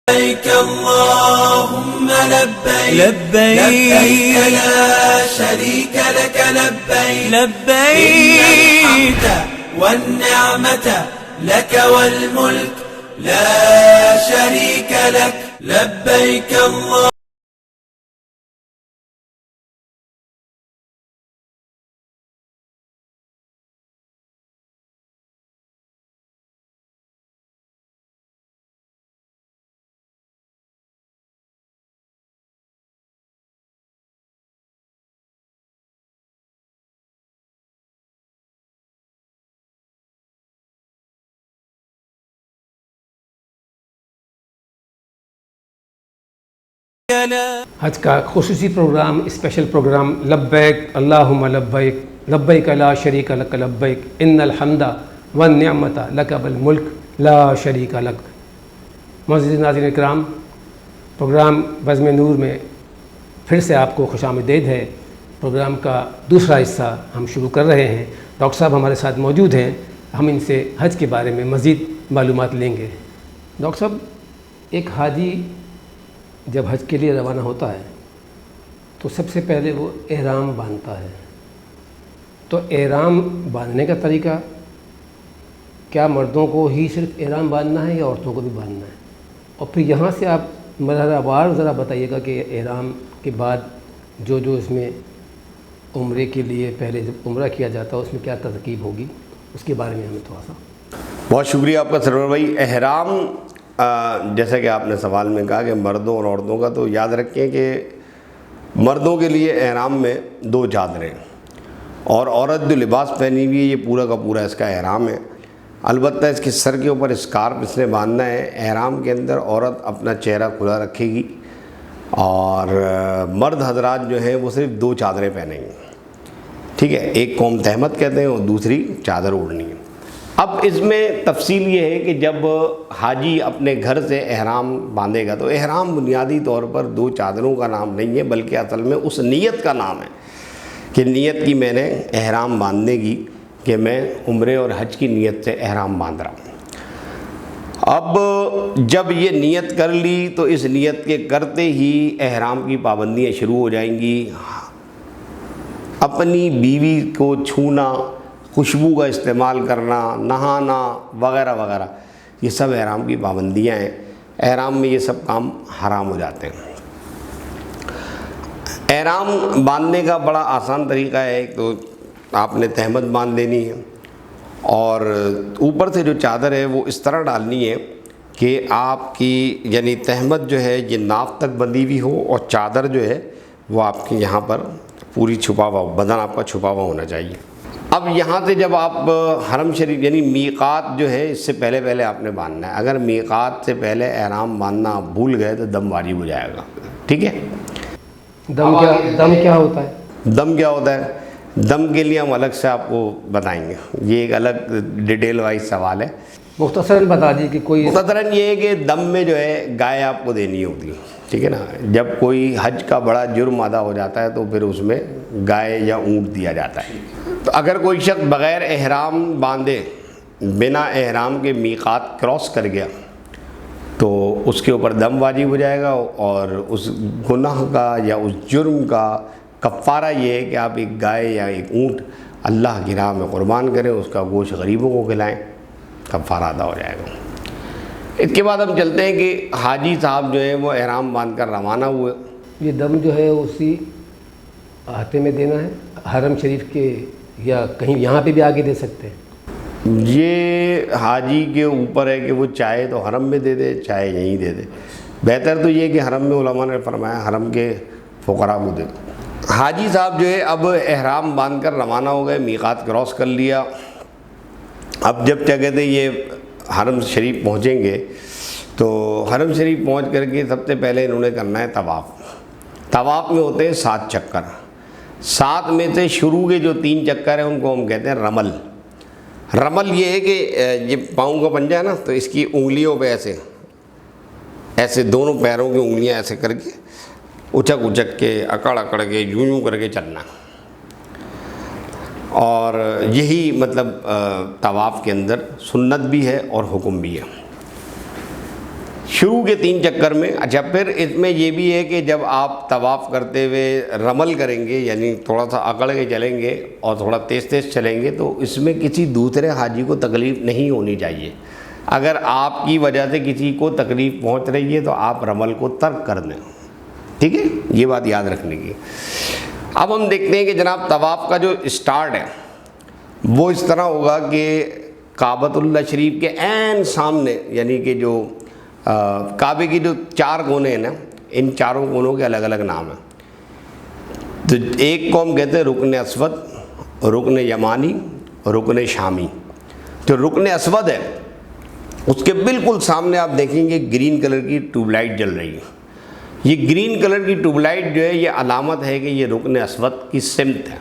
لبيك اللهم لبيك لبيك لا شريك لك لبيك لبيك إن الحمد والنعمة لك والملك لا شريك لك لبيك الله. حج کا خصوصی پروگرام، اسپیشل پروگرام لبیک اللہم لبیک لبیک لا شریک لک لبیک ان الحمد والنعمت لک والملک لا شریک لک. معزز ناظرین اکرام، پروگرام بزم نور میں پھر سے آپ کو خوش آمدید ہے. پروگرام کا دوسرا حصہ ہم شروع کر رہے ہیں. ڈاکٹر صاحب ہمارے ساتھ موجود ہیں، ہم ان سے حج کے بارے میں مزید معلومات لیں گے. ڈاکٹر صاحب، ایک حاجی جب حج کے لیے روانہ ہوتا ہے تو سب سے پہلے وہ احرام باندھتا ہے. تو احرام باندھنے کا طریقہ کیا مردوں کو ہی صرف احرام باندھنا ہے یا عورتوں کو بھی باندھنا ہے؟ اور پھر یہاں سے آپ مرحلہ وار ذرا بتائیے گا کہ احرام کے بعد جو اس میں عمرے کے لیے پہلے جب عمرہ کیا جاتا ہے اس میں کیا ترکیب ہوگی، اس کے بارے میں ہمیں تھوڑا سا. بہت شکریہ آپ کا سرور بھائی. احرام جیسا کہ آپ نے سوال میں کہا کہ مردوں اور عورتوں کا، تو یاد رکھیں کہ مردوں کے لیے احرام میں 2 چادریں، اور عورت جو لباس پہنی ہوئی ہے یہ پورا کا پورا اس کا احرام ہے. البتہ اس کے سر کے اوپر اسکارف اس نے باندھنا ہے. احرام کے اندر عورت اپنا چہرہ کھلا رکھے گی اور مرد حضرات جو ہیں وہ صرف 2 چادریں پہنیں گے. ٹھیک ہے، ایک قوم تہمت کہتے ہیں اور دوسری چادر اوڑھنی ہے. اب اس میں تفصیل یہ ہے کہ جب حاجی اپنے گھر سے احرام باندھے گا تو احرام بنیادی طور پر 2 چادروں کا نام نہیں ہے، بلکہ اصل میں اس نیت کا نام ہے کہ نیت کی میں نے احرام باندھنے کی، کہ میں عمرے اور حج کی نیت سے احرام باندھ رہا ہوں. اب جب یہ نیت کر لی تو اس نیت کے کرتے ہی احرام کی پابندیاں شروع ہو جائیں گی. اپنی بیوی کو چھونا، خوشبو کا استعمال کرنا، نہانا وغیرہ وغیرہ، یہ سب احرام کی پابندیاں ہیں. احرام میں یہ سب کام حرام ہو جاتے ہیں. احرام باندھنے کا بڑا آسان طریقہ ہے. ایک تو آپ نے تہمت باندھ لینی ہے، اور اوپر سے جو چادر ہے وہ اس طرح ڈالنی ہے کہ آپ کی یعنی تہمت جو ہے یہ ناف تک بندھی ہوئی ہو، اور چادر جو ہے وہ آپ کے یہاں پر پوری چھپا ہوا ہو، بدن آپ کا چھپا ہوا ہونا چاہیے. اب یہاں سے جب آپ حرم شریف یعنی میقات جو ہے اس سے پہلے آپ نے باندھنا ہے. اگر میقات سے پہلے احرام باندھنا آپ بھول گئے تو دم واجب ہو جائے گا. ٹھیک ہے، دم کیا ہوتا ہے؟ دم کیا ہوتا ہے؟ دم کے لیے ہم الگ سے آپ کو بتائیں گے، یہ ایک الگ ڈیٹیل وائز سوال ہے. مختصراً بتا دیجیے کہ کوئی مختصراً یہ ہے کہ دم میں جو ہے گائے آپ کو دینی ہوتی ہے. ٹھیک ہے نا، جب کوئی حج کا بڑا جرم ادا ہو جاتا ہے تو پھر اس میں گائے یا اونٹ دیا جاتا ہے. تو اگر کوئی شخص بغیر احرام باندھے بنا احرام کے میقات کراس کر گیا تو اس کے اوپر دم واجب ہو جائے گا، اور اس گناہ کا یا اس جرم کا کفارہ یہ ہے کہ آپ ایک گائے یا ایک اونٹ اللہ کی راہ میں قربان کریں، اس کا گوشت غریبوں کو کھلائیں، کفارہ ادا ہو جائے گا. اس کے بعد ہم چلتے ہیں کہ حاجی صاحب جو ہیں وہ احرام باندھ کر روانہ ہوئے. یہ دم جو ہے اسی احاطے میں دینا ہے حرم شریف کے، یا کہیں یہاں پہ بھی آگے دے سکتے ہیں؟ یہ حاجی کے اوپر ہے کہ وہ چاہے تو حرم میں دے دے، چاہے یہیں دے دے. بہتر تو یہ کہ حرم میں علماء نے فرمایا حرم کے فقراء کو دے. حاجی صاحب جو ہے اب احرام باندھ کر روانہ ہو گئے، میقات کراس کر لیا. اب جب کیا کہتے ہیں یہ حرم شریف پہنچیں گے تو حرم شریف پہنچ کر کے سب سے پہلے انہوں نے کرنا ہے طواف. طواف میں ہوتے ہیں 7 چکر. 7 میں سے شروع کے جو 3 چکر ہیں ان کو ہم کہتے ہیں رمل. رمل یہ ہے کہ یہ پاؤں کا پنجہ ہے نا، تو اس کی انگلیوں پہ ایسے دونوں پیروں کی انگلیاں ایسے کر کے اچک کے اکڑ کے یوں کر کے چلنا. اور یہی مطلب طواف کے اندر سنت بھی ہے اور حکم بھی ہے. شروع کے 3 چکر میں. اچھا پھر اس میں یہ بھی ہے کہ جب آپ طواف کرتے ہوئے رمل کریں گے یعنی تھوڑا سا اکڑ کے چلیں گے اور تھوڑا تیز تیز چلیں گے تو اس میں کسی دوسرے حاجی کو تکلیف نہیں ہونی چاہیے. اگر آپ کی وجہ سے کسی کو تکلیف پہنچ رہی ہے تو آپ رمل کو ترک کر دیں. ٹھیک ہے, یہ بات یاد رکھنے کی. اب ہم دیکھتے ہیں کہ جناب طواف کا جو اسٹارٹ ہے وہ اس طرح ہوگا کہ کعبۃ اللہ شریف کے عین سامنے, یعنی کہ جو کعبے کی جو 4 کونے ہیں نا, ان چاروں کونوں کے الگ الگ نام ہیں. تو ایک کو ہم کہتے ہیں رکن اسود, رکن یمانی, رکن شامی. جو رکن اسود ہے اس کے بالکل سامنے آپ دیکھیں گے گرین کلر کی ٹیوب لائٹ جل رہی ہے. یہ گرین کلر کی ٹیوب لائٹ جو ہے یہ علامت ہے کہ یہ رکن اسود کی سمت ہے.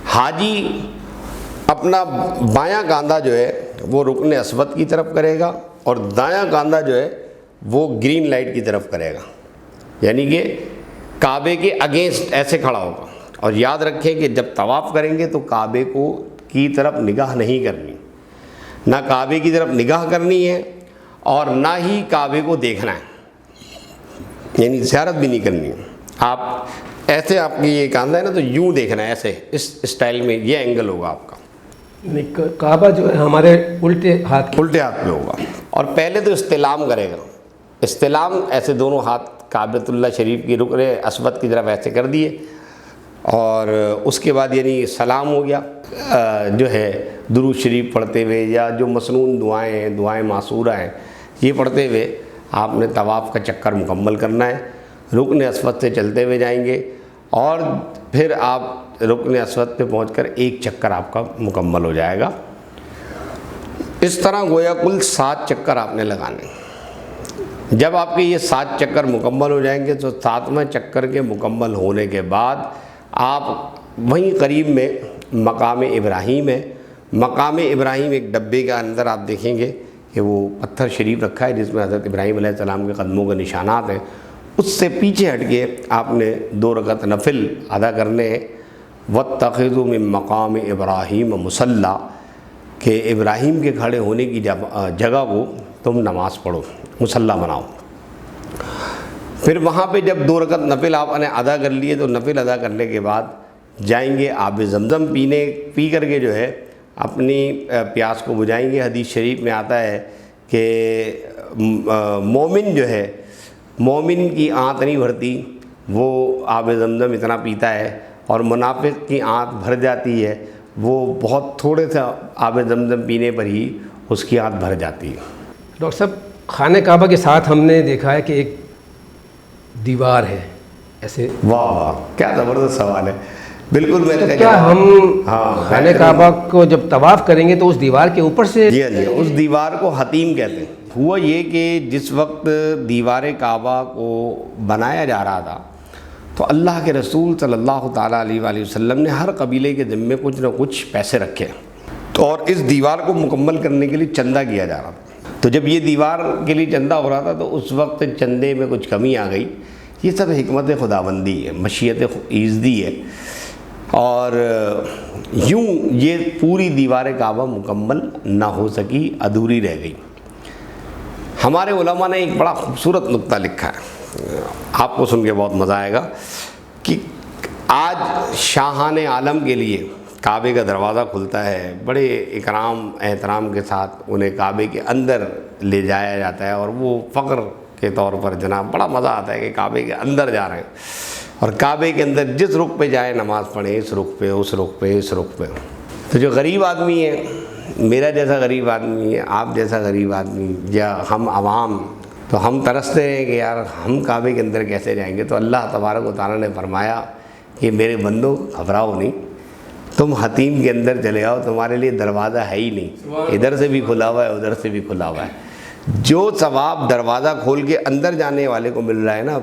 حاجی اپنا بایاں کاندھا جو ہے وہ رکن اسود کی طرف کرے گا اور دایاں کاندھا جو ہے وہ گرین لائٹ کی طرف کرے گا, یعنی کہ کعبے کے اگینسٹ ایسے کھڑا ہوگا. اور یاد رکھیں کہ جب طواف کریں گے تو کعبے کو کی طرف نگاہ نہیں کرنی, نہ کعبے کی طرف نگاہ کرنی ہے اور نہ ہی کعبے کو دیکھنا ہے, یعنی زیارت بھی نہیں کرنی ہے. آپ ایسے, آپ کی یہ کاندھا ہے نا تو یوں دیکھنا ہے ایسے, اس اسٹائل میں یہ اینگل ہوگا آپ کا. کعبہ جو ہے ہمارے الٹے ہاتھ پہ ہوگا. اور پہلے تو استلام کرے گا. استلام ایسے دونوں ہاتھ کعبۃ اللہ شریف کی رکن اسود کی طرف ایسے کر دیے اور اس کے بعد یعنی سلام ہو گیا. جو ہے درود شریف پڑھتے ہوئے یا جو مسنون دعائیں ہیں, دعائیں معصورہ ہیں, یہ پڑھتے ہوئے آپ نے طواف کا چکر مکمل کرنا ہے. رکن اسود سے چلتے ہوئے جائیں گے اور پھر آپ رکن اسود پہ پہنچ کر ایک چکر آپ کا مکمل ہو جائے گا. اس طرح گویا کل 7 چکر آپ نے لگانے. جب آپ کے یہ 7 چکر مکمل ہو جائیں گے تو 7واں چکر کے مکمل ہونے کے بعد آپ وہیں قریب میں مقام ابراہیم ہے. مقام ابراہیم ایک ڈبے کے اندر آپ دیکھیں گے کہ وہ پتھر شریف رکھا ہے جس میں حضرت ابراہیم علیہ السلام کے قدموں کے نشانات ہیں. اس سے پیچھے ہٹ کے آپ نے 2 رکعت نفل ادا کرنے ہیں. وَاتَّخِذُوا مِن مقام ابراہیم مصلی, کہ ابراہیم کے کھڑے ہونے کی جگہ کو تم نماز پڑھو, مصلی بناؤ. پھر وہاں پہ جب 2 رکعت نفل آپ نے ادا کر لیے تو نفل ادا کرنے کے بعد جائیں گے آب زمزم پی کر کے جو ہے اپنی پیاس کو بجھائیں گے. حدیث شریف میں آتا ہے کہ مومن جو ہے, مومن کی آنت نہیں بھرتی, وہ آب زمزم اتنا پیتا ہے, اور منافق کی آنت بھر جاتی ہے, وہ بہت تھوڑے سے آب زمزم پینے پر ہی اس کی آنت بھر جاتی ہے. ڈاکٹر صاحب, خانہ کعبہ کے ساتھ ہم نے دیکھا ہے کہ ایک دیوار ہے ایسے. واہ واہ, کیا زبردست سوال ہے. بالکل میں نے کیا ہم خانہ کعبہ کو جب طواف کریں گے تو اس دیوار کے اوپر سے؟ جی جی, اس دیوار کو حتیم کہتے ہیں. ہوا یہ کہ جس وقت دیوار کعبہ کو بنایا جا رہا تھا تو اللہ کے رسول صلی اللہ تعالیٰ علیہ وآلہ وسلم نے ہر قبیلے کے ذمے کچھ نہ کچھ پیسے رکھے, تو اور اس دیوار کو مکمل کرنے کے لیے چندہ کیا جا رہا تھا. تو جب یہ دیوار کے لیے چندہ ہو رہا تھا تو اس وقت چندے میں کچھ کمی آ گئی. یہ سب حکمت خداوندی ہے, مشیت ایزدی ہے, اور یوں یہ پوری دیوار کعبہ مکمل نہ ہو سکی, ادھوری رہ گئی. ہمارے علماء نے ایک بڑا خوبصورت نقطہ لکھا ہے, آپ کو سن کے بہت مزہ آئے گا, کہ آج شاہان عالم کے لیے کعبے کا دروازہ کھلتا ہے, بڑے اکرام احترام کے ساتھ انہیں کعبے کے اندر لے جایا جاتا ہے, اور وہ فخر کے طور پر جناب بڑا مزہ آتا ہے کہ کعبے کے اندر جا رہے ہیں, اور کعبے کے اندر جس رخ پہ جائے نماز پڑھیں, اس رخ پہ, اس رخ پہ, اس رخ پہ. تو جو غریب آدمی ہے, میرا جیسا غریب آدمی ہے, آپ جیسا غریب آدمی, یا ہم عوام, تو ہم ترستے ہیں کہ یار ہم کعبے کے اندر کیسے جائیں گے. تو اللہ تبارک و تعالیٰ نے فرمایا کہ میرے بندو گھبراؤ نہیں, تم حتیم کے اندر چلے آؤ, تمہارے لیے دروازہ ہے ہی نہیں, ادھر سے بھی کھلا ہوا ہے, ادھر سے بھی کھلا ہوا ہے. جو ثواب دروازہ کھول کے اندر جانے والے کو مل رہا ہے نا,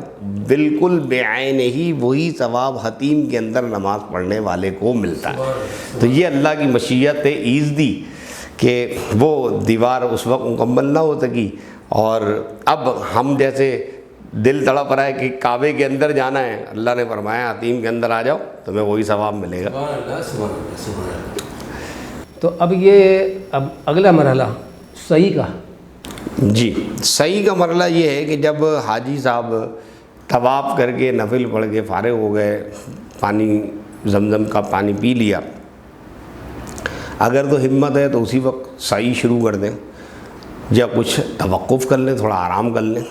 بالکل بے عین ہی وہی ثواب حتیم کے اندر نماز پڑھنے والے کو ملتا ہے. تو یہ اللہ کی مشیت ایزدی کہ وہ دیوار اس وقت مکمل نہ ہو سکی, اور اب ہم جیسے دل تڑپ رہا ہے کہ کعبے کے اندر جانا ہے, اللہ نے فرمایا حتیم کے اندر آ جاؤ, تمہیں وہی ثواب ملے گا. تو اب یہ اب اگلا مرحلہ صحیح کا, جی صحیح کا مرحلہ یہ ہے کہ جب حاجی صاحب طواف کر کے نفل پڑھ کے فارغ ہو گئے، پانی زمزم کا پانی پی لیا، اگر تو ہمت ہے تو اسی وقت سعی شروع کر دیں، یا کچھ توقف کر لیں، تھوڑا آرام کر لیں۔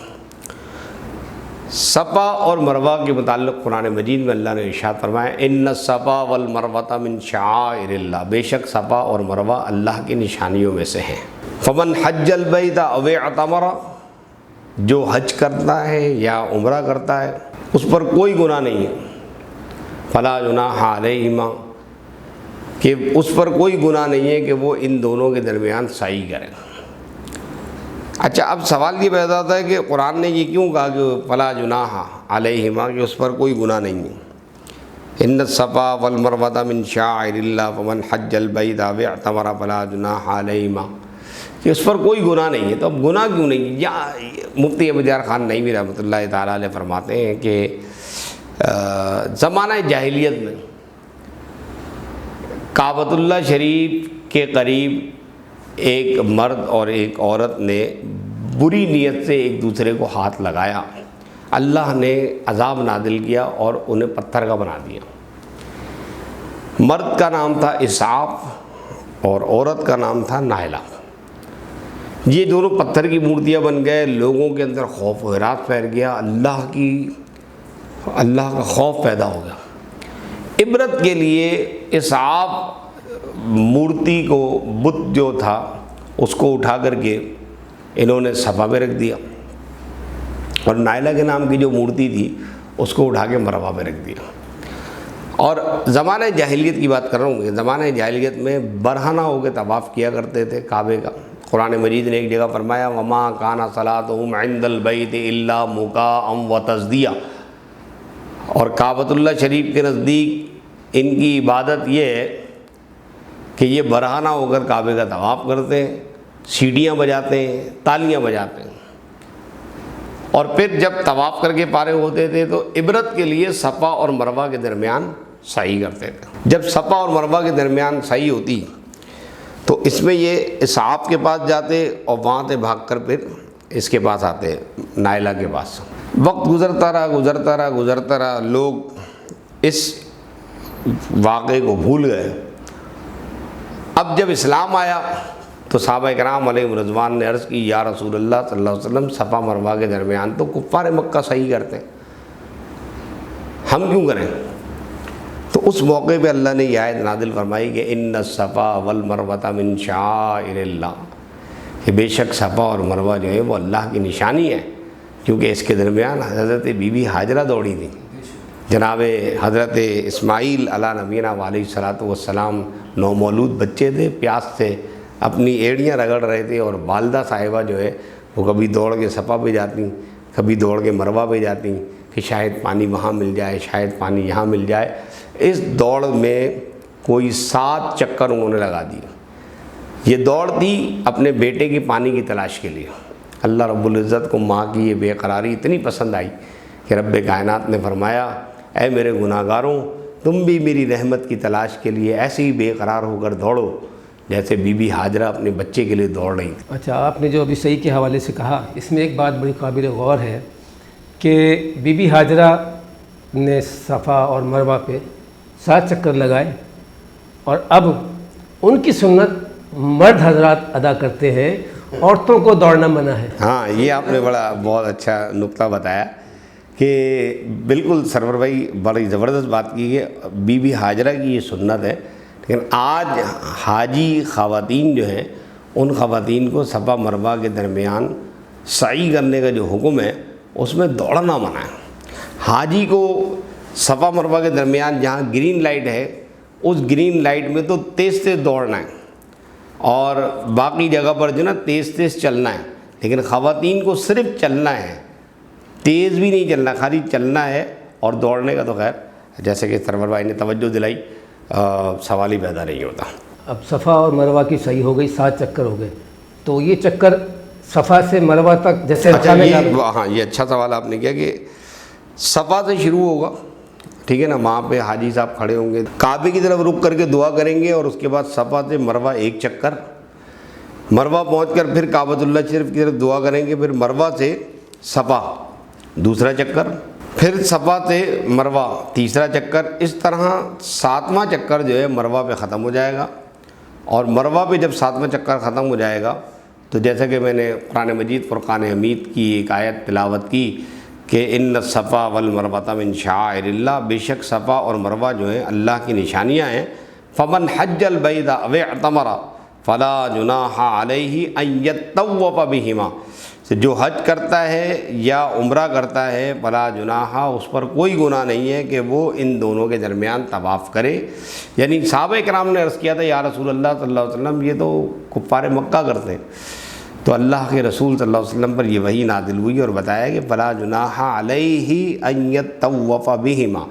صفا اور مروہ کے متعلق قرآن مجید میں اللہ نے ارشاد فرمایا ان الصفا والمروہ من شعائر اللہ، بے شک صفا اور مروہ اللہ کی نشانیوں میں سے ہیں۔ فمن حج البیت او اعتمر، جو حج کرتا ہے یا عمرہ کرتا ہے اس پر کوئی گناہ نہیں ہے، فلا جناح علیہما، کہ اس پر کوئی گناہ نہیں ہے کہ وہ ان دونوں کے درمیان سعی کرے۔ اچھا اب سوال یہ پیدا ہوتا ہے کہ قرآن نے یہ کیوں کہا کہ فلا جناح علیہما، کہ اس پر کوئی گناہ نہیں ہے؟ ان الصفا والمروہ من شعائر اللہ فمن حج البیت او اعتمر فلا جناح علیہما، کہ اس پر کوئی گناہ نہیں ہے۔ تو اب گناہ کیوں نہیں؟ یا مفتی ابو جعفر خان نعیمی رحمۃ اللہ تعالیٰ علیہ فرماتے ہیں کہ زمانہ جاہلیت میں کعبۃ اللہ شریف کے قریب ایک مرد اور ایک عورت نے بری نیت سے ایک دوسرے کو ہاتھ لگایا، اللہ نے عذاب نازل کیا اور انہیں پتھر کا بنا دیا۔ مرد کا نام تھا اسعاف اور عورت کا نام تھا نائلہ۔ یہ دونوں پتھر کی مورتیاں بن گئے، لوگوں کے اندر خوف و حراس پھیل گیا، اللہ کا خوف پیدا ہو گیا۔ عبرت کے لیے اسعاف مورتی کو، بت جو تھا اس کو اٹھا کر کے انہوں نے صفا میں رکھ دیا، اور نائلہ کے نام کی جو مورتی تھی اس کو اٹھا کے مروہ میں رکھ دیا۔ اور زمانہ جاہلیت کی بات کر رہا ہوں کہ زمانہ جاہلیت میں برہنہ ہو کے طواف کیا کرتے تھے کعبے کا۔ قرآن مجید نے ایک جگہ فرمایا وما کان صلاتهم عند البیت الا مکاء وتصدیہ، اور کعبۃ اللہ شریف کے نزدیک ان کی عبادت یہ ہے کہ یہ برہنہ ہو کر کعبے کا طواف کرتے ہیں، سیٹیاں بجاتے ہیں، تالیاں بجاتے ہیں، اور پھر جب طواف کر کے فارغ ہوتے تھے تو عبرت کے لیے صفا اور مروہ کے درمیان سعی کرتے تھے۔ جب صفا اور مروہ کے درمیان سعی ہوتی تو اس میں یہ اسعاف کے پاس جاتے اور وہاں سے بھاگ کر پھر اس کے پاس آتے، نائلہ کے پاس۔ وقت گزرتا رہا، لوگ اس واقعے کو بھول گئے۔ اب جب اسلام آیا تو صحابہ کرام علیہم رضوان نے عرض کی یا رسول اللہ صلی اللہ علیہ وسلم، صفا مروہ کے درمیان تو کفار مکہ صحیح کرتے ہیں، ہم کیوں کریں؟ تو اس موقع پہ اللہ نے یہ آیت نازل فرمائی کہ ان الصفا والمروہ من شعائر اللہ، کہ بے شک صفا اور مروہ جو ہے وہ اللہ کی نشانی ہے، کیونکہ اس کے درمیان حضرت بی بی ہاجرہ دوڑی تھی، جناب حضرت اسماعیل علیہ نبینا علیہ الصلوۃ والسلام نومولود بچے تھے، پیاس سے اپنی ایڑیاں رگڑ رہے تھے، اور والدہ صاحبہ جو ہے وہ کبھی دوڑ کے صفا پہ جاتی، کبھی دوڑ کے مروہ پہ جاتی کہ شاید پانی وہاں مل جائے، شاید پانی یہاں مل جائے۔ اس دوڑ میں کوئی 7 چکر انہوں نے لگا دیے۔ یہ دوڑ تھی اپنے بیٹے کی پانی کی تلاش کے لیے۔ اللہ رب العزت کو ماں کی یہ بے قراری اتنی پسند آئی کہ رب کائنات نے فرمایا اے میرے گناہ گاروں، تم بھی میری رحمت کی تلاش کے لیے ایسے ہی بے قرار ہو کر دوڑو جیسے بی بی ہاجرہ اپنے بچے کے لیے دوڑ رہی تھی۔ اچھا، آپ نے جو ابھی صحیح کے حوالے سے کہا، اس میں ایک بات بڑی قابل غور ہے کہ بی بی ہاجرہ نے صفا اور مروہ پہ 7 چکر لگائے، اور اب ان کی سنت مرد حضرات ادا کرتے ہیں، عورتوں کو دوڑنا منع ہے۔ ہاں، یہ آپ نے بہت اچھا نقطہ بتایا کہ بالکل سرور بھائی بڑی زبردست بات کی ہے۔ بی بی ہاجرہ کی یہ سنت ہے، لیکن آج حاجی خواتین جو ہیں ان خواتین کو صفا مروہ کے درمیان سعی کرنے کا جو حکم ہے اس میں دوڑنا منع ہے۔ حاجی کو صفا مروہ کے درمیان جہاں گرین لائٹ ہے اس گرین لائٹ میں تو تیز تیز دوڑنا ہے، اور باقی جگہ پر جو نا تیز تیز چلنا ہے، لیکن خواتین کو صرف چلنا ہے، تیز بھی نہیں چلنا، خالی چلنا ہے۔ اور دوڑنے کا تو خیر جیسے کہ سرور بھائی نے توجہ دلائی، سوال ہی پیدا نہیں ہوتا۔ اب صفا اور مروہ کی صحیح ہو گئی، 7 چکر ہو گئے، تو یہ چکر صفا سے مروہ تک جیسے ہاں یہ اچھا سوال آپ نے کیا کہ صفا سے شروع ہوگا، ٹھیک ہے نا، وہاں پہ حاجی صاحب کھڑے ہوں گے، کعبے کی طرف رک کر کے دعا کریں گے، اور اس کے بعد صفا سے مروہ 1 چکر، مروہ پہنچ کر پھر کعبۃ اللہ شریف کی طرف دعا کریں گے، پھر مروہ سے صفا دوسرا چکر، پھر صفا سے مروہ تیسرا چکر، اس طرح 7واں چکر جو ہے مروہ پہ ختم ہو جائے گا۔ اور مروہ پہ جب 7واں چکر ختم ہو جائے گا تو جیسا کہ میں نے قرآن مجید فرقان حمید کی ایک آیت تلاوت کی کہ ان الصفا والمروۃ من شعائر اللہ، بے شک صفا اور مروہ جو ہیں اللہ کی نشانیاں ہیں۔ فمن حج البیت او اعتمر فلا جناح علیہ ان یطوف بہما، جو حج کرتا ہے یا عمرہ کرتا ہے فلا جناح، اس پر کوئی گناہ نہیں ہے کہ وہ ان دونوں کے درمیان طواف کرے۔ یعنی صحابہ کرام نے عرض کیا تھا یا رسول اللہ صلی اللہ علیہ وسلم یہ تو کفار مکہ کرتے ہیں، تو اللہ کے رسول صلی اللہ علیہ وسلم پر یہ وحی نازل ہوئی اور بتایا کہ فلا جناح علیہ ان یطوف بہما،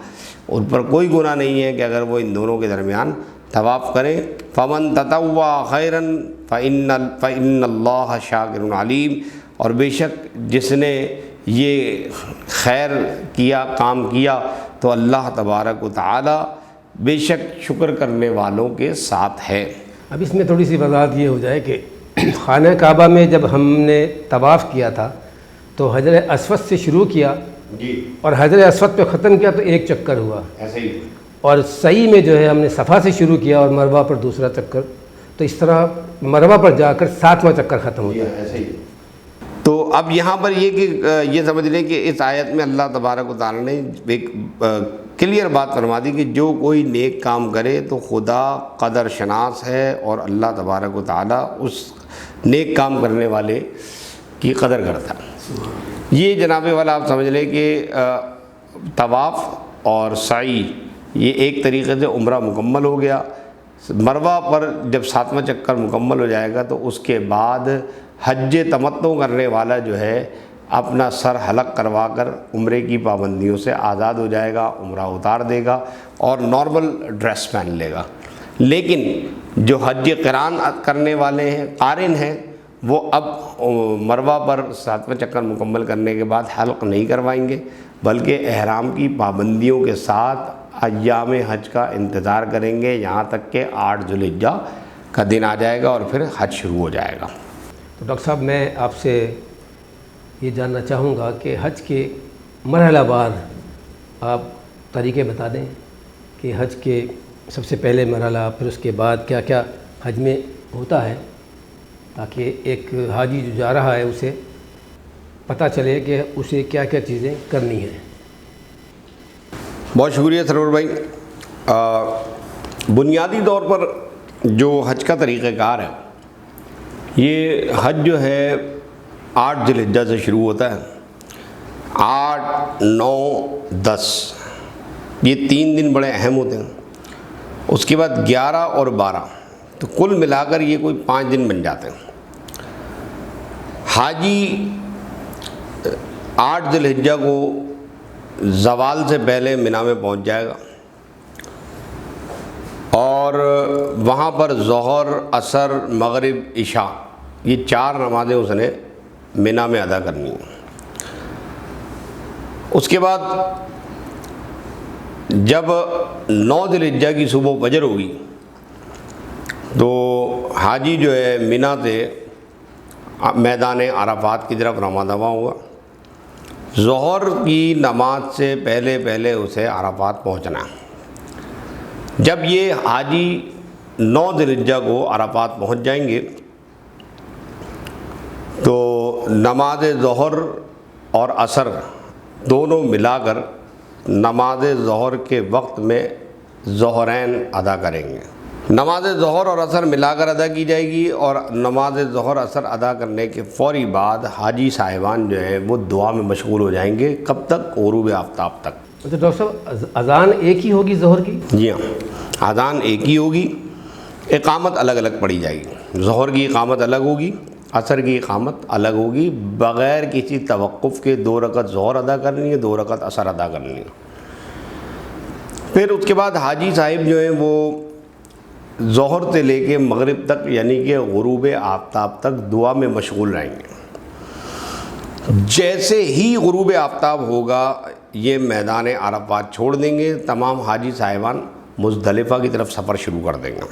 ان پر کوئی گناہ نہیں ہے کہ اگر وہ ان دونوں کے درمیان طواف کریں۔ فمن تطوع خیرا فإن اللہ شاکر علیم، اور بے شک جس نے یہ خیر کیا، کام کیا، تو اللہ تبارک و تعالی بے شک شکر کرنے والوں کے ساتھ ہے۔ اب اس میں تھوڑی سی وضاحت یہ ہو جائے کہ خانہ کعبہ میں جب ہم نے طواف کیا تھا تو حجر اسود سے شروع کیا جی، اور حجر اسود پہ ختم کیا تو ایک چکر ہوا، ایسے ہی اور سعی میں جو ہے ہم نے صفا سے شروع کیا اور مروہ پر دوسرا چکر، تو اس طرح مروہ پر جا کر 7واں چکر ختم ہو گیا۔ ایسے ہی۔ تو اب یہاں پر یہ کہ یہ سمجھ لیں کہ اس آیت میں اللہ تبارک و تعالیٰ نے ایک کلیئر بات فرما دی کہ جو کوئی نیک کام کرے تو خدا قدر شناس ہے اور اللہ تبارک و تعالیٰ اس نیک کام کرنے والے کی قدر کرتا ہے۔ یہ جناب والا آپ سمجھ لیں کہ طواف اور سعی یہ ایک طریقے سے عمرہ مکمل ہو گیا۔ مروہ پر جب 7واں چکر مکمل ہو جائے گا تو اس کے بعد حج تمتع کرنے والا جو ہے اپنا سر حلق کروا کر عمرے کی پابندیوں سے آزاد ہو جائے گا، عمرہ اتار دے گا اور نارمل ڈریس پہن لے گا۔ لیکن جو حج قران کرنے والے ہیں، قارن ہیں، وہ اب مروہ پر 7واں چکر مکمل کرنے کے بعد حلق نہیں کروائیں گے، بلکہ احرام کی پابندیوں کے ساتھ ایام حج کا انتظار کریں گے یہاں تک کہ 8 ذو الحجہ کا دن آ جائے گا اور پھر حج شروع ہو جائے گا۔ تو ڈاکٹر صاحب میں آپ سے یہ جاننا چاہوں گا کہ حج کے مرحلہ وار آپ طریقے بتا دیں کہ حج کے سب سے پہلے مرحلہ، پھر اس کے بعد کیا کیا حج میں ہوتا ہے، تاکہ ایک حاجی جو جا رہا ہے اسے پتہ چلے کہ اسے کیا کیا چیزیں کرنی ہیں۔ بہت شکریہ سرور بھائی۔ بنیادی طور پر جو حج کا طریقہ کار ہے، یہ حج جو ہے 8 ذی الحجہ سے شروع ہوتا ہے۔ 8، 9، 10 یہ 3 دن بڑے اہم ہوتے ہیں۔ اس کے بعد 11 اور 12، تو کل ملا کر یہ کوئی 5 دن بن جاتے ہیں۔ حاجی 8 ذی الحجہ کو زوال سے پہلے مینا میں پہنچ جائے گا اور وہاں پر ظہر، عصر، مغرب، عشاء یہ 4 نمازیں اس نے مینا میں ادا کرنی ہیں۔ اس کے بعد جب 9 ذی الحجہ کی صبح فجر ہوگی تو حاجی جو ہے مینا سے میدان عرفات کی طرف رواں ہوا۔ ظہر کی نماز سے پہلے اسے عرفات پہنچنا ہے۔ جب یہ حاجی 9 ذی الحجہ کو عرفات پہنچ جائیں گے تو نماز ظہر اور عصر دونوں ملا کر نماز ظہر کے وقت میں ظہرین ادا کریں گے۔ نماز ظہر اور عصر ملا کر ادا کی جائے گی اور نماز ظہر عصر ادا کرنے کے فوری بعد حاجی صاحبان جو ہیں وہ دعا میں مشغول ہو جائیں گے۔ کب تک؟ غروب آفتاب تک۔ تو ڈاکٹر صاحب اذان ایک ہی ہوگی ظہر کی؟ جی ہاں، اذان ایک ہی ہوگی، اقامت الگ الگ پڑھی جائے گی۔ ظہر کی اقامت الگ ہوگی، عصر کی اقامت الگ ہوگی، بغیر کسی توقف کے 2 رکعت ظہر ادا کرنی ہے، 2 رکعت عصر ادا کرنی ہے۔ پھر اس کے بعد حاجی صاحب جو ہیں وہ ظہر سے لے کے مغرب تک یعنی کہ غروب آفتاب تک دعا میں مشغول رہیں گے۔ جیسے ہی غروب آفتاب ہوگا یہ میدان عرفات چھوڑ دیں گے، تمام حاجی صاحبان مزدلفہ کی طرف سفر شروع کر دیں گے۔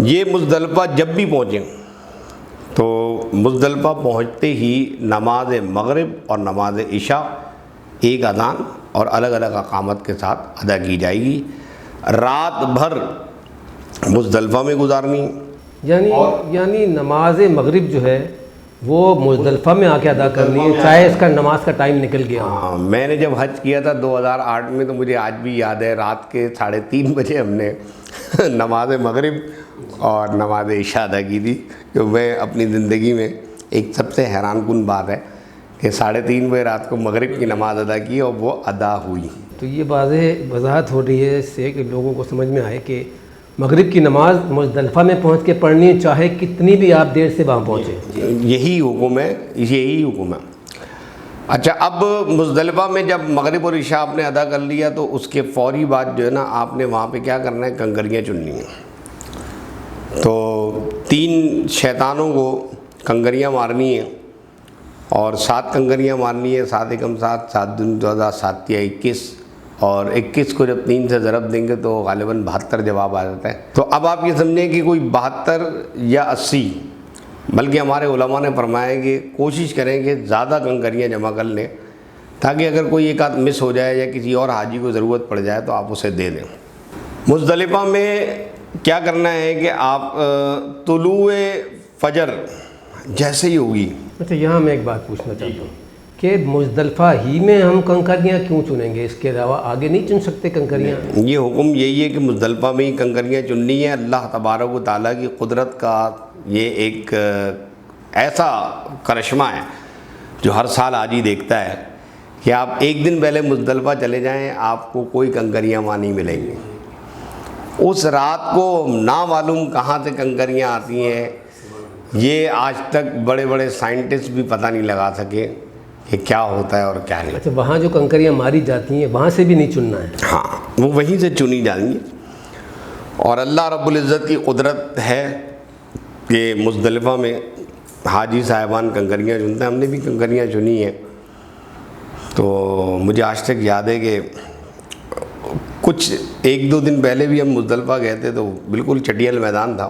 یہ مزدلفہ جب بھی پہنچیں تو مزدلفہ پہنچتے ہی نماز مغرب اور نماز عشاء ایک اذان اور الگ الگ اقامت کے ساتھ ادا کی جائے گی. رات بھر مزدلفہ میں گزارنی. یعنی نماز مغرب جو ہے وہ مزدلفہ میں آ کے ادا کرنی ہے چاہے اس کا نماز کا ٹائم نکل گیا. ہاں، میں نے جب حج کیا تھا 2008 میں تو مجھے آج بھی یاد ہے رات کے 3:30 بجے ہم نے نماز مغرب اور نماز عشاء ادا کی تھی. جو میں اپنی زندگی میں ایک سب سے حیران کن بات ہے کہ 3:30 بجے رات کو مغرب کی نماز ادا کی اور وہ ادا ہوئی. تو یہ وضاحت ہو رہی ہے اس سے کہ لوگوں کو سمجھ میں آئے کہ مغرب کی نماز مزدلفہ میں پہنچ کے پڑھنی چاہے کتنی بھی آپ دیر سے وہاں پہنچے. یہی حکم ہے، یہی حکم ہے. اچھا، اب مزدلفہ میں جب مغرب اور عشاء آپ نے ادا کر لیا تو اس کے فوری بعد جو ہے نا آپ نے وہاں پہ کیا کرنا ہے، کنکریاں چننی ہیں. تو 3 شیطانوں کو کنکریاں مارنی ہیں اور 7 کنکریاں مارنی ہیں. 7 × 7 7 × 14 7 × 21 اور 21 کو جب 3 سے ضرب دیں گے تو غالباً 72 جواب آ جاتا ہے. تو اب آپ یہ سمجھیں کہ کوئی 72 یا 80، بلکہ ہمارے علماء نے فرمایا کہ کوشش کریں کہ زیادہ کنکریاں جمع کر لیں تاکہ اگر کوئی ایک آدھ مس ہو جائے یا کسی اور حاجی کو ضرورت پڑ جائے تو آپ اسے دے دیں. مزدلفہ میں کیا کرنا ہے کہ آپ طلوع فجر جیسے ہی ہوگی. اچھا، یہاں میں ایک بات پوچھنا چاہتا ہوں کہ مزدلفہ ہی میں ہم کنکریاں کیوں چنیں گے؟ اس کے علاوہ آگے نہیں چن سکتے کنکریاں؟ یہ حکم یہی ہے کہ مزدلفہ میں ہی کنکریاں چننی ہیں. اللہ تبارک و تعالیٰ کی قدرت کا یہ ایک ایسا کرشمہ ہے جو ہر سال آج ہی دیکھتا ہے کہ آپ ایک دن پہلے مزدلفہ چلے جائیں آپ کو کوئی کنکریاں وہاں نہیں ملیں گی. اس رات کو نامعلوم کہاں سے کنکریاں آتی ہیں، یہ آج تک بڑے بڑے سائنٹسٹ بھی پتہ نہیں لگا سکے کہ کیا ہوتا ہے اور کیا نہیں. اچھا، وہاں جو کنکریاں ماری جاتی ہیں وہاں سے بھی نہیں چننا ہے؟ ہاں، وہ وہیں سے چنی جائیں گی. اور اللہ رب العزت کی قدرت ہے کہ مزدلفہ میں حاجی صاحبان کنکریاں چنتے ہیں. ہم نے بھی کنکریاں چنی ہیں. تو مجھے آج تک یاد ہے کہ کچھ 1-2 دن پہلے بھی ہم مزدلفہ گئے تھے تو بالکل چٹیل میدان تھا،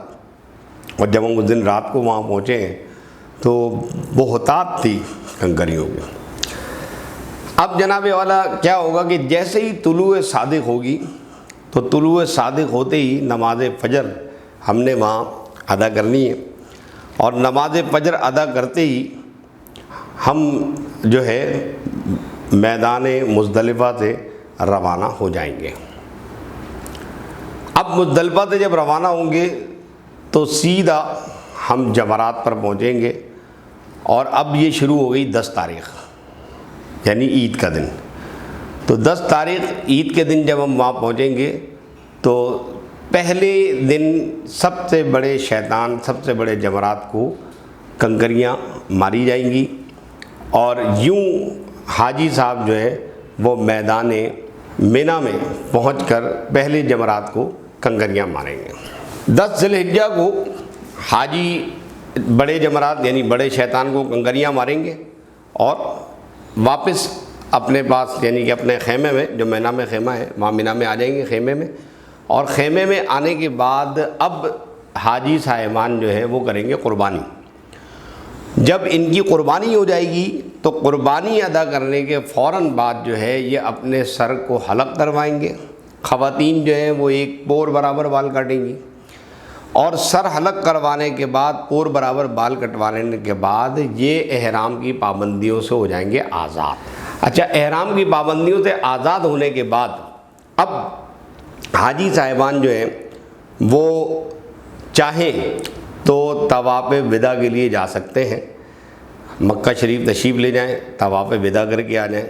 اور جب ہم اس دن رات کو وہاں پہنچے ہیں تو بہتات تھی کنکریوں کی. اب جناب والا کیا ہوگا کہ جیسے ہی طلوع صادق ہوگی تو طلوع صادق ہوتے ہی نماز فجر ہم نے وہاں ادا کرنی ہے. اور نماز فجر ادا کرتے ہی ہم جو ہے میدان مزدلفہ سے روانہ ہو جائیں گے. اب مزدلفہ سے جب روانہ ہوں گے تو سیدھا ہم جمرات پر پہنچیں گے. اور اب یہ شروع ہو گئی 10 تاریخ یعنی عید کا دن. تو 10 تاریخ عید کے دن جب ہم وہاں پہنچیں گے تو پہلے دن سب سے بڑے شیطان، سب سے بڑے جمرات کو کنکریاں ماری جائیں گی اور یوں حاجی صاحب جو ہے وہ میدان مینا میں پہنچ کر پہلے جمرات کو کنکریاں ماریں گے. 10 ذی الحجہ کو حاجی بڑے جمرات یعنی بڑے شیطان کو کنکریاں ماریں گے اور واپس اپنے پاس یعنی کہ اپنے خیمے میں، جو مینا میں خیمہ ہے وہاں مینا میں آ جائیں گے خیمے میں. اور خیمے میں آنے کے بعد اب حاجی صاحبان جو ہے وہ کریں گے قربانی. جب ان کی قربانی ہو جائے گی تو قربانی ادا کرنے کے فوراً بعد جو ہے یہ اپنے سر کو حلق کروائیں گے. خواتین جو ہیں وہ 1 پور برابر بال کاٹیں گی اور سر حلق کروانے کے بعد پور برابر بال کٹوانے کے بعد یہ احرام کی پابندیوں سے ہو جائیں گے آزاد. اچھا، احرام کی پابندیوں سے آزاد ہونے کے بعد اب حاجی صاحبان جو ہیں وہ چاہیں تو طواف وداع کے لیے جا سکتے ہیں. مکہ شریف تشریف لے جائیں، طواف وداع کر کے آ جائیں.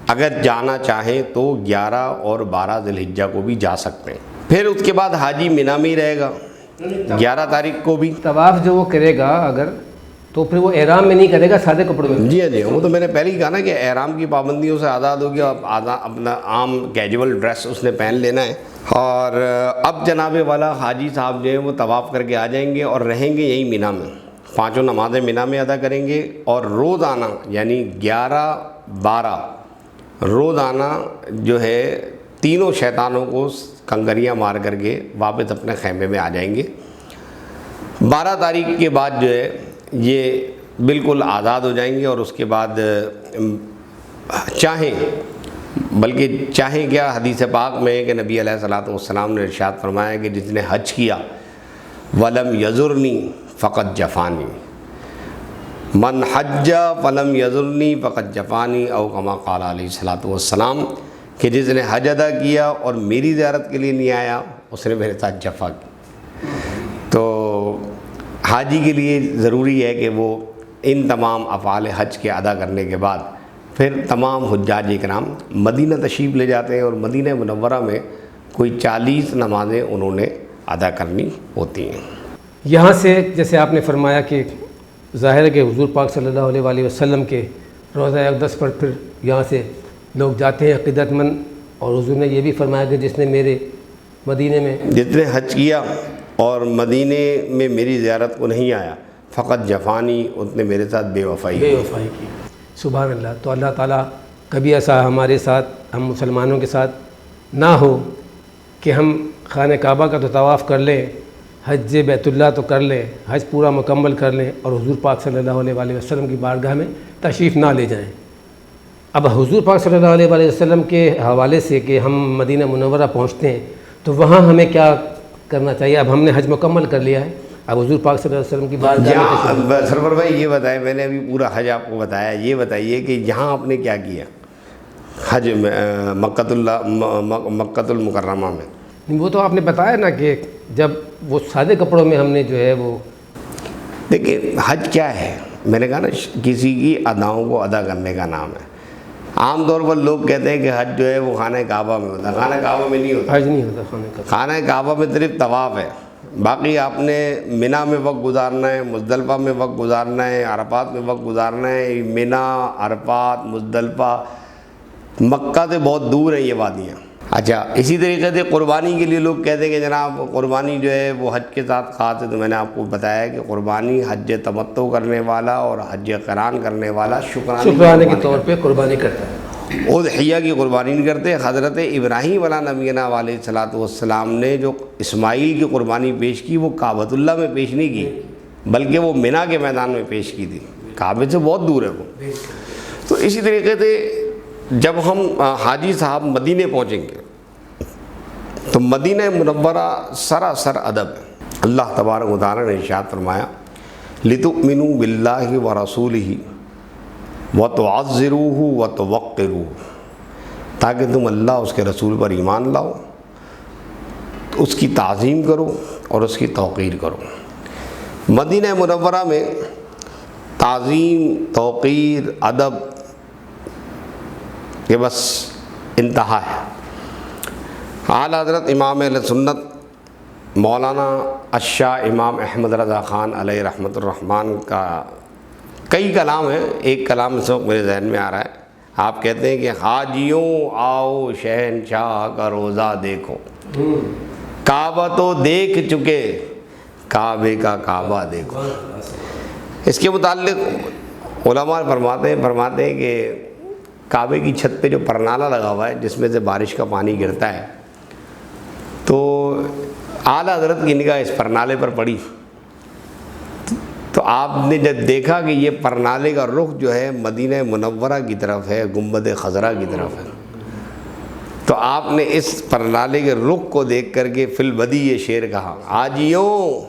اگر جانا چاہیں تو 11 اور 12 ذی الحجہ کو بھی جا سکتے ہیں. پھر اس کے بعد حاجی مینا میں ہی رہے گا 11 تاریخ کو بھی. طواف جو وہ کرے گا اگر تو پھر وہ احرام میں نہیں کرے گا، سادے کپڑوں میں. جی ہاں، وہ تو میں نے پہلے ہی کہا نا کہ احرام کی پابندیوں سے آزاد ہو گیا. اب اپنا عام کیجول ڈریس اس نے پہن لینا ہے. اور اب جناب والا حاجی صاحب جو ہیں وہ طواف کر کے آ جائیں گے اور رہیں گے یہی مینا میں. 5 نمازیں مینا میں ادا کریں گے اور روزانہ یعنی 11-12 روزانہ جو ہے تینوں شیطانوں کو کنکریاں مار کر کے واپس اپنے خیمے میں آ جائیں گے. 12 تاریخ کے بعد جو ہے یہ بالکل آزاد ہو جائیں گے، اور اس کے بعد چاہیں کیا، حدیث پاک میں ہے کہ نبی علیہ الصلوۃ والسلام نے ارشاد فرمایا کہ جس نے حج کیا ولم یزرنی فقط جفانی، من حج فلم یزرنی فقط جفانی، او کما قال علیہ الصلوۃ والسلام، کہ جس نے حج ادا کیا اور میری زیارت کے لیے نہیں آیا اس نے میرے ساتھ جفا کی۔ تو حاجی کے لیے ضروری ہے کہ وہ ان تمام افعال حج کے ادا کرنے کے بعد پھر تمام حجاج کرام مدینہ تشریف لے جاتے ہیں، اور مدینہ منورہ میں کوئی 40 نمازیں انہوں نے ادا کرنی ہوتی ہیں۔ یہاں سے جیسے آپ نے فرمایا کہ ظاہر ہے کہ حضور پاک صلی اللہ علیہ وآلہ وسلم کے روضہ اقدس پر پھر یہاں سے لوگ جاتے ہیں عقیدت مند، اور حضور نے یہ بھی فرمایا کہ جس نے میرے مدینے میں جس نے حج کیا اور مدینے میں میری زیارت کو نہیں آیا فقط جفانی، اس نے میرے ساتھ بے وفائی کی۔ سبحان اللہ۔ تو اللہ تعالیٰ کبھی ایسا ہمارے ساتھ، ہم مسلمانوں کے ساتھ نہ ہو کہ ہم خانہ کعبہ کا تو طواف کر لیں، حج بیت اللہ تو کر لیں، حج پورا مکمل کر لیں، اور حضور پاک صلی اللہ علیہ وآلہ وسلم کی بارگاہ میں تشریف نہ لے جائیں۔ اب حضور پاک صلی اللہ علیہ وآلہ وسلم کے حوالے سے کہ ہم مدینہ منورہ پہنچتے ہیں تو وہاں ہمیں کیا کرنا چاہیے؟ اب ہم نے حج مکمل کر لیا ہے، اب حضور پاک صلی اللہ علیہ وسلم کی بارگاہ میں سرور بھائی یہ بتائیں، میں نے ابھی پورا حج آپ کو بتایا، یہ بتائیے کہ یہاں آپ نے کیا کیا حج میں مکۃ المکرمہ میں؟ وہ تو آپ نے بتایا نا کہ جب وہ سادے کپڑوں میں ہم نے جو ہے وہ، دیکھیں حج کیا ہے، میں نے کہا نا کسی کی اداؤں کو ادا کرنے کا نام ہے۔ عام طور پر لوگ کہتے ہیں کہ حج جو ہے وہ خانہ کعبہ میں ہوتا ہے، خانہ کعبہ میں نہیں ہوتا، حج نہیں ہوتا خانہ کعبہ، خانہ کعبہ میں صرف طواف ہے، باقی آپ نے منی میں وقت گزارنا ہے، مزدلفہ میں وقت گزارنا ہے، عرفات میں وقت گزارنا ہے۔ منی، عرفات، مزدلفہ مکہ سے بہت دور ہیں یہ وادیاں۔ اچھا، اسی طریقے سے قربانی کے لیے لوگ کہتے ہیں کہ جناب قربانی جو ہے وہ حج کے ساتھ خاص ہے، تو میں نے آپ کو بتایا کہ قربانی حج تمتع کرنے والا اور حج قران کرنے والا شکرانے کے طور پہ قربانی کرتا ہے، اضحیہ کی قربانی نہیں کرتے۔ حضرت ابراہیم علیہ نبینا علیہ الصلوۃ والسلام نے جو اسماعیل کی قربانی پیش کی وہ کعبۃ اللہ میں پیش نہیں کی، بلکہ وہ منی کے میدان میں پیش کی تھی، کعبے سے بہت دور ہے وہ۔ تو اسی طریقے سے جب ہم حاجی صاحب مدینے پہنچیں گے تو مدینہ منورہ سراسر ادب ہے۔ اللہ تبارک و تعالیٰ نے ارشاد فرمایا لِتُؤْمِنُوا بِاللَّهِ وَرَسُولِهِ وَتُعَزِّرُوهُ وَتُوَقِّرُوهُ، تاکہ تم اللہ اس کے رسول پر ایمان لاؤ، تو اس کی تعظیم کرو اور اس کی توقیر کرو۔ مدینہ منورہ میں تعظیم، توقیر، ادب یہ بس انتہا ہے۔ اعلیٰ حضرت امام اہل سنت مولانا الشاہ امام احمد رضا خان علیہ رحمۃ الرحمن کا کئی کلام ہیں، ایک کلام اس وقت میرے ذہن میں آ رہا ہے۔ آپ کہتے ہیں کہ حاجیوں آؤ شہنشاہ کا روزہ دیکھو، کعبہ تو دیکھ چکے کعبے کا کعبہ دیکھو۔ اس کے متعلق علماء فرماتے ہیں کہ کعبے کی چھت پہ جو پرنالہ لگا ہوا ہے جس میں سے بارش کا پانی گرتا ہے، تو اعلیٰ حضرت کی نگاہ اس پرنالے پر پڑی، تو آپ نے جب دیکھا کہ یہ پرنالے کا رخ جو ہے مدینہ منورہ کی طرف ہے، گنبد خضرا کی طرف ہے، تو آپ نے اس پرنالے کے رخ کو دیکھ کر کے فی البدی یہ شعر کہا، حاجیوں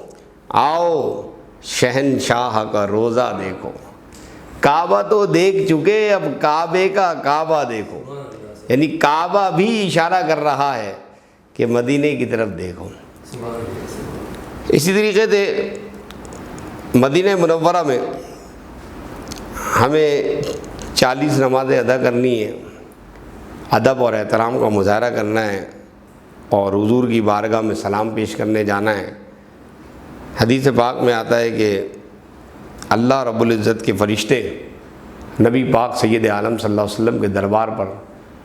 آؤ شہنشاہ کا روزہ دیکھو، کعبہ تو دیکھ چکے اب کعبے کا کعبہ دیکھو۔ یعنی کعبہ بھی اشارہ کر رہا ہے کہ مدینے کی طرف دیکھو۔ اسی طریقے سے مدینہ منورہ میں ہمیں 40 نمازیں ادا کرنی ہیں، ادب اور احترام کا مظاہرہ کرنا ہے، اور حضور کی بارگاہ میں سلام پیش کرنے جانا ہے۔ حدیث پاک میں آتا ہے کہ اللہ رب العزت کے فرشتے نبی پاک سید عالم صلی اللہ علیہ وسلم کے دربار پر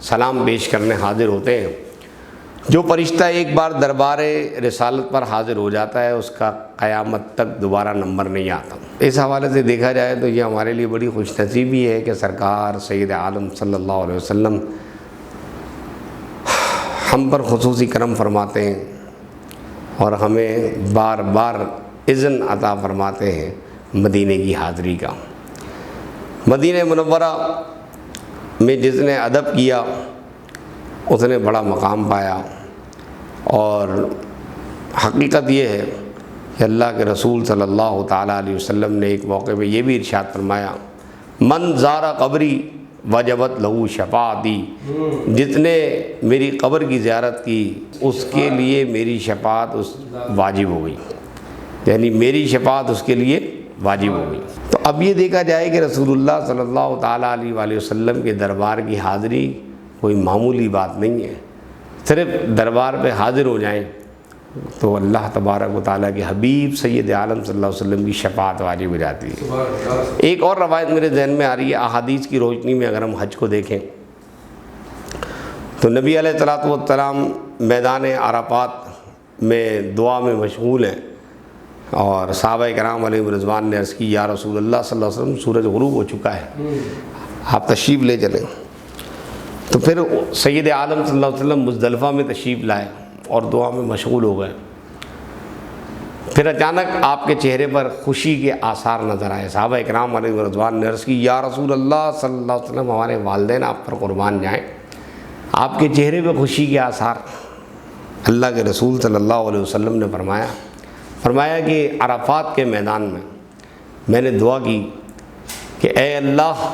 سلام پیش کرنے حاضر ہوتے ہیں۔ جو فرشتہ ایک بار دربار رسالت پر حاضر ہو جاتا ہے اس کا قیامت تک دوبارہ نمبر نہیں آتا۔ اس حوالے سے دیکھا جائے تو یہ ہمارے لیے بڑی خوش نصیبی ہے کہ سرکار سید عالم صلی اللہ علیہ وسلم ہم پر خصوصی کرم فرماتے ہیں اور ہمیں بار بار اذن عطا فرماتے ہیں مدینے کی حاضری کا۔ مدینہ منورہ میں جس نے ادب کیا اس نے بڑا مقام پایا، اور حقیقت یہ ہے کہ اللہ کے رسول صلی اللہ تعالیٰ علیہ وسلم نے ایک موقع پہ یہ بھی ارشاد فرمایا، من زارا قبری وجبت لہو شفاعتی، جس نے میری قبر کی زیارت کی اس کے لیے میری شفاعت واجب ہو گئی، یعنی میری شفاعت اس کے لیے واجب ہو گئی۔ تو اب یہ دیکھا جائے کہ رسول اللہ صلی اللہ تعالیٰ علیہ وآلہ وسلم کے دربار کی حاضری کوئی معمولی بات نہیں ہے۔ صرف دربار پہ حاضر ہو جائیں تو اللہ تبارک و تعالیٰ کے حبیب سید عالم صلی اللہ علیہ وسلم کی شفاعت واجب ہو جاتی ہے۔ ایک اور روایت میرے ذہن میں آ رہی ہے، احادیث کی روشنی میں اگر ہم حج کو دیکھیں تو نبی علیہ الصلوۃ والسلام میدان عرفات میں دعا میں مشغول ہیں، اور صحابہ کرام علیہ رضوان نے عرض کی، یا رسول اللہ صلی اللہ علیہ وسلم سورج غروب ہو چکا ہے، آپ تشریف لے چلیں۔ تو پھر سید عالم صلی اللہ علیہ وسلم مزدلفہ میں تشریف لائے اور دعا میں مشغول ہو گئے۔ پھر اچانک آپ کے چہرے پر خوشی کے آثار نظر آئے۔ صحابہ کرام علیہ رضوان نے عرض کی، یا رسول اللہ صلی اللہ علیہ وسلم ہمارے والدین آپ پر قربان جائیں، آپ کے چہرے پہ خوشی کے آثار۔ اللہ کے رسول صلی اللہ علیہ وسلم نے فرمایا کہ عرفات کے میدان میں نے دعا کی کہ اے اللہ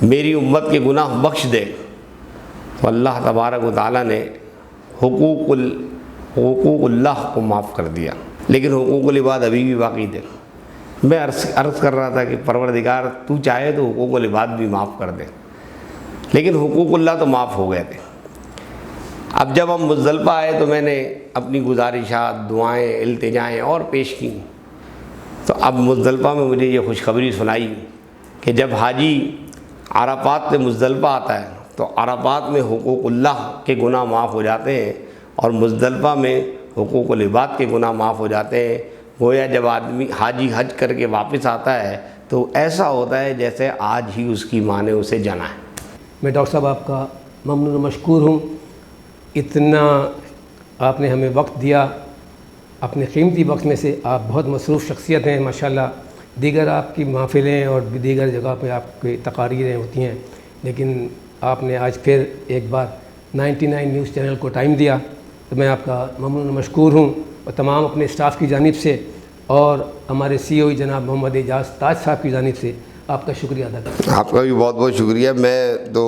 میری امت کے گناہ بخش دے، تو اللہ تبارک و تعالیٰ نے حقوق اللہ کو معاف کر دیا، لیکن حقوق العباد ابھی بھی باقی تھے۔ میں عرض کر رہا تھا کہ پروردگار تو چاہے تو حقوق العباد بھی معاف کر دے، لیکن حقوق اللہ تو معاف ہو گئے تھے۔ اب جب ہم مزدلفہ آئے تو میں نے اپنی گزارشات، دعائیں، التجائیں اور پیش کی، تو اب مزدلفہ میں مجھے یہ خوشخبری سنائی کہ جب حاجی عرفات سے مزدلفہ آتا ہے تو عرفات میں حقوق اللہ کے گناہ معاف ہو جاتے ہیں، اور مزدلفہ میں حقوق العباد کے گناہ معاف ہو جاتے ہیں۔ گویا جب آدمی حاجی حج کر کے واپس آتا ہے تو ایسا ہوتا ہے جیسے آج ہی اس کی ماں نے اسے جنا ہے۔ میں ڈاکٹر صاحب آپ کا ممنون و مشکور ہوں، اتنا آپ نے ہمیں وقت دیا، اپنے قیمتی وقت میں سے آپ بہت مصروف شخصیت ہیں ماشاءاللہ، دیگر آپ کی محفلیں اور دیگر جگہ پہ آپ کی تقاریریں ہوتی ہیں، لیکن آپ نے آج پھر ایک بار 99 نیوز چینل کو ٹائم دیا، تو میں آپ کا ممنون و مشکور ہوں، اور تمام اپنے اسٹاف کی جانب سے اور ہمارے CEO جناب محمد اعجاز تاج صاحب کی جانب سے آپ کا شکریہ ادا کرتا ہوں۔ آپ کا بھی بہت بہت شکریہ۔ میں تو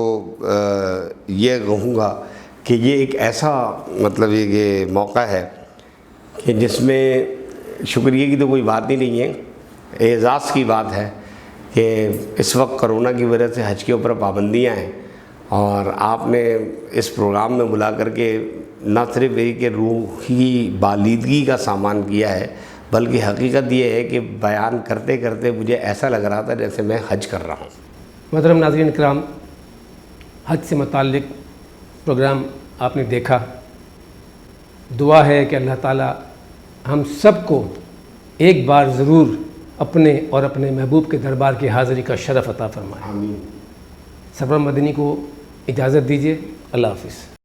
یہ کہوں گا کہ یہ ایک ایسا مطلب یہ موقع ہے کہ جس میں شکریہ کی تو کوئی بات ہی نہیں ہے، اعزاز کی بات ہے کہ اس وقت کرونا کی وجہ سے حج کے اوپر پابندیاں ہیں، اور آپ نے اس پروگرام میں بلا کر کے نہ صرف ایک روحی بالیدگی کا سامان کیا ہے، بلکہ حقیقت یہ ہے کہ بیان کرتے کرتے مجھے ایسا لگ رہا تھا جیسے میں حج کر رہا ہوں۔ محترم ناظرین کرام، حج سے متعلق پروگرام آپ نے دیکھا، دعا ہے کہ اللہ تعالیٰ ہم سب کو ایک بار ضرور اپنے اور اپنے محبوب کے دربار کی حاضری کا شرف عطا فرمائے۔ آمین۔ سرور مدنی کو اجازت دیجیے، اللہ حافظ۔